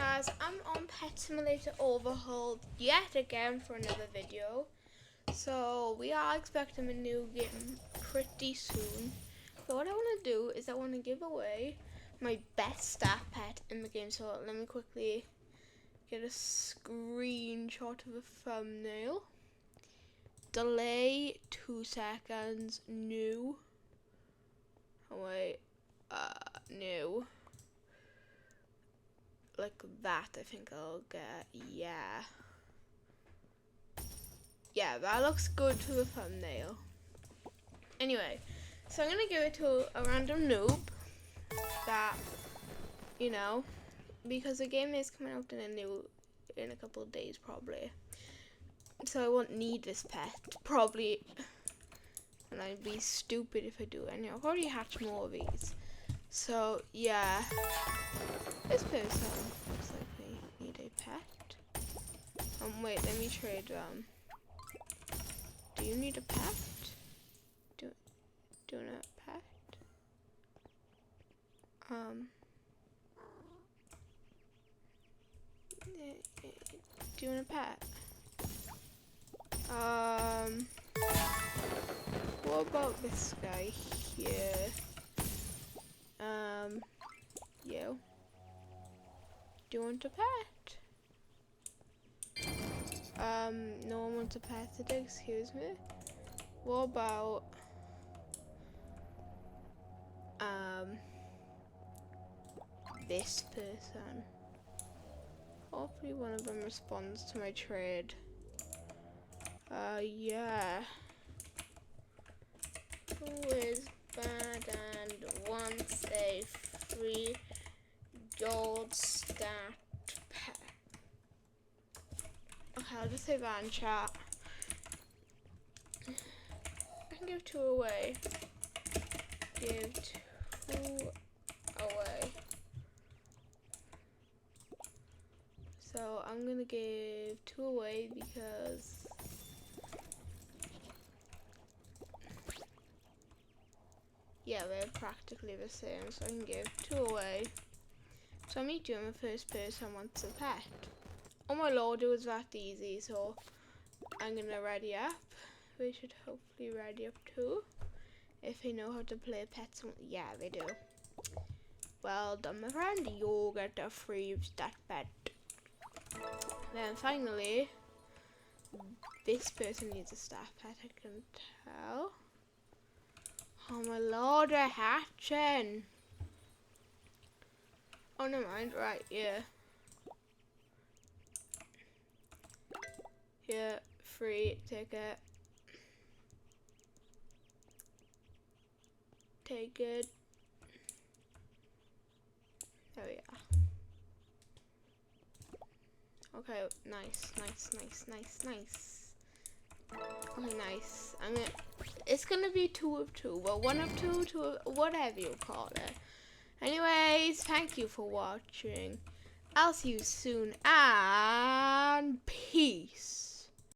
guys, I'm on Pet Simulator Overhauled yet again for another video. So we are expecting a new game pretty soon. So what I want to do is I want to give away my best staff pet in the game. So let me quickly get a screenshot of a thumbnail. Delay 2 seconds. New. Oh wait. New. Like that, I think I'll get. Yeah, that looks good to the thumbnail. Anyway, so I'm gonna give it to a random noob that, you know, because the game is coming out in a couple of days probably, so I won't need this pet probably, and I'd be stupid if I do. And I've already hatched more of these. So yeah, this person looks like they need a pet. Wait, let me trade. Do you need a pet? Do you want a pet? Do you want a pet? What about this guy here? You. Do you want a pet? No one wants a pet today, excuse me. What about, this person? Hopefully one of them responds to my trade. Yeah. Who is bad and wants a free gold stat pet? Okay, I'll just say that in chat. I can give 2 away. Give 2 away. So I'm gonna give 2 away because yeah, they're practically the same, so I can give 2 away. So I'm doing the first person wants a pet. Oh my lord, it was that easy, so I'm gonna ready up. We should hopefully ready up too. If they know how to play pets. Yeah, they do. Well done, my friend. You'll get a free stat pet. Then finally, this person needs a staff pet, I can tell. Oh my lord, they're hatching. Oh, never mind. Right, yeah. Here, free ticket. Take it. There we are. Okay, nice. Okay, nice. It's gonna be 2 of 2. Well, 1 of 2, 2 of, whatever you call it. Anyways, thank you for watching. I'll see you soon, and peace.